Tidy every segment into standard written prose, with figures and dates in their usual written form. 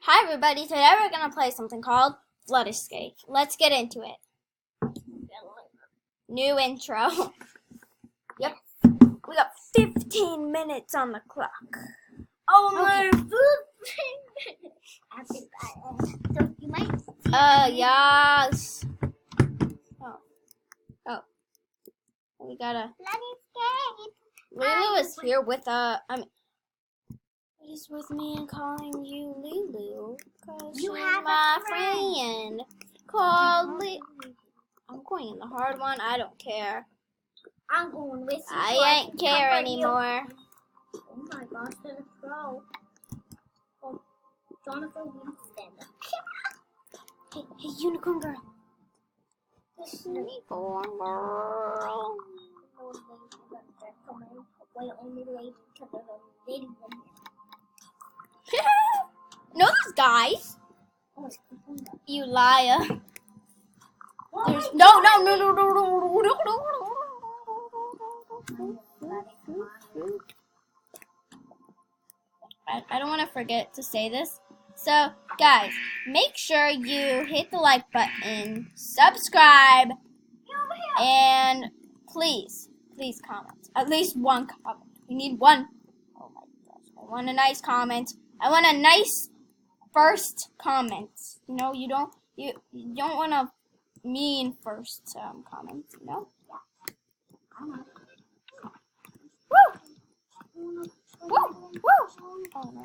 Hi everybody, today we're going to play something called Flood Escape. Let's get into it. New intro. Yep. We got 15 minutes on the clock. Oh, okay. 15 minutes. So you might yes. Oh. We gotta... Flood Escape. Lulu is here with, he's with me and calling you Lulu, because You she's have my a friend. friend. Call Lulu. I'm going in the hard one, I don't care. I'm going with you. I ain't care anymore. Oh my gosh, there's a pro. Oh, Jonathan Winston. Hey, unicorn girl. Unicorn girl. Wait, only lady because there's only lady woman. Know those guys? Oh, You liar. what? There's no. I don't want to forget to say this. So, guys, make sure you hit the like button, subscribe, and please comment. At least one comment. We need one. Oh my gosh. I want a nice comment. I want a nice first comment. You know, you don't want a mean first comment, you know? Woo! Woo! Woo! Oh, no.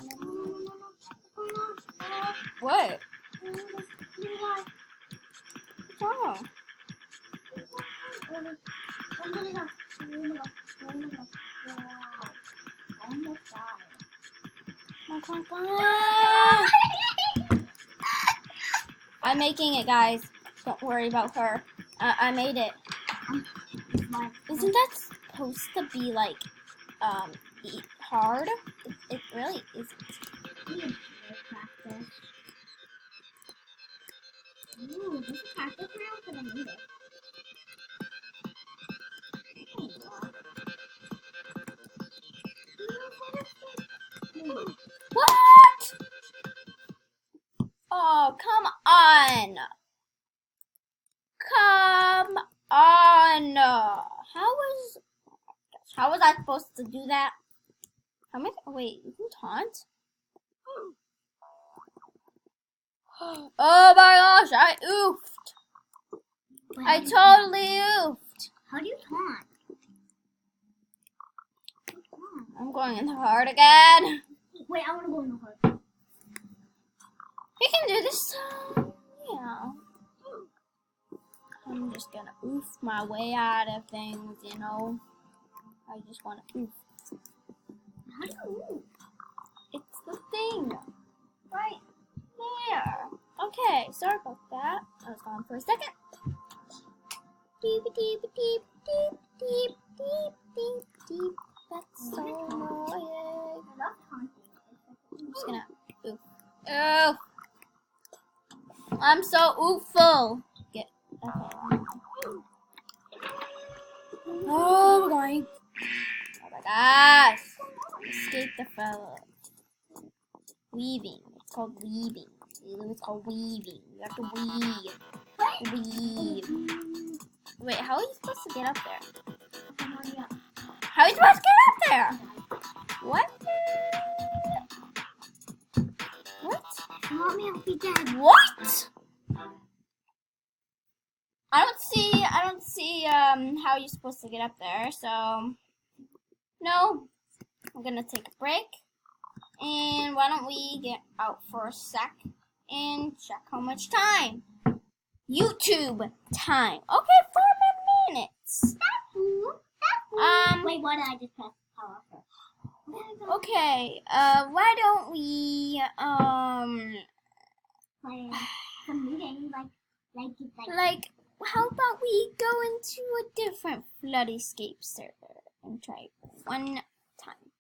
What? Oh. I'm making it, guys. Don't worry about her. I made it. Isn't that supposed to be like hard? It really isn't. Ooh, this is practice now because I made it. What? Oh, come on. Come on. How was I supposed to do that? Wait, you can taunt? Oh my gosh, I oofed. I totally oofed. How do you taunt? I'm going in the hard again. Wait, I want to go in the hard. We can do this. Yeah. I'm just gonna oof my way out of things, you know. I just want to oof. How do you oof? It's the thing. Right there. Okay, sorry about that. I was gone for a second. Deep, deep, deep, deep, deep, deep, deep, deep. That's so annoying. I'm just gonna oof. Oh. I'm so ooful. Okay. Oh, we're going. Oh my gosh. Escape the fellow. Weaving. It's called weaving. It's called weaving. You have to weave. Weave. Wait, how are you supposed to get up there? How are you supposed to get up there? What? What? You want me to be dead? What? I don't see how you're supposed to get up there, so no. I'm gonna take a break. And why don't we get out for a sec and check how much time? YouTube time. Okay, 4 more minutes. Wait, why did I just press power first? Okay, why don't we Play some new game, like how about we go into a different Flood Escape server and try one time.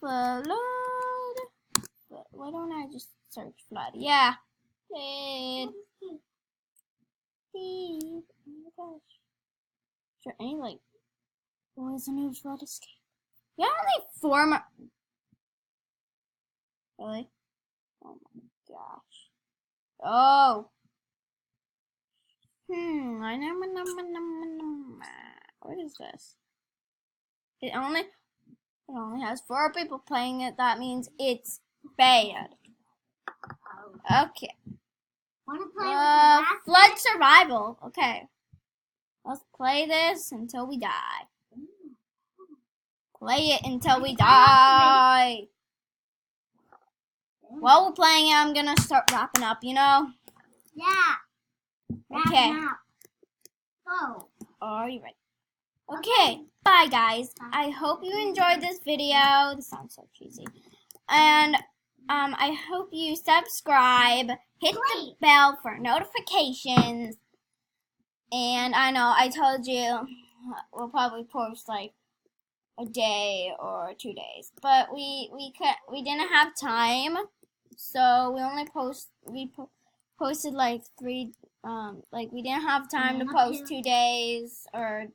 Flood. Why don't I just search Flood? Yeah. Flood. Oh my gosh. Is there any what is a new Flood Escape? Yeah, only 4 more. Really? Oh my gosh. Oh. What is this? It only has 4 people playing it. That means it's bad. Okay. Wanna play with the last Flood survival. Okay. Let's play this until we die. Play it until we die. While we're playing it, I'm gonna start wrapping up, you know? Yeah. Okay. Go. Are you ready? Okay. Bye, guys. I hope you enjoyed this video. This sounds so cheesy. And I hope you subscribe, hit the bell for notifications. And I know I told you we'll probably post like a day or 2 days, but we didn't have time, so we only posted like 3. Like we didn't have time to post 2 days or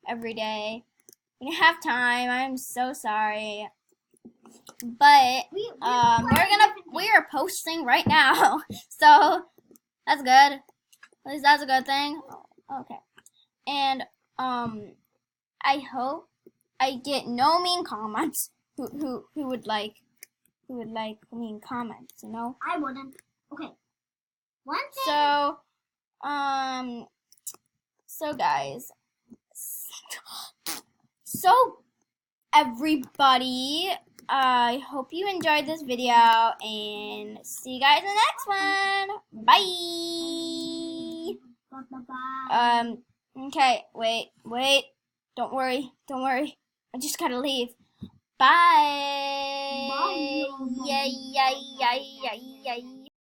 every day. We didn't have time. I'm so sorry. But we are posting right now, so that's good. At least that's a good thing. Okay, and I hope I get no mean comments. Who would like mean comments? You know. I wouldn't. Okay. One thing. So guys. So everybody. I hope you enjoyed this video, and see you guys in the next one. Bye. Bye. Okay, wait. Don't worry. I just gotta leave. Bye. Bye. Yay.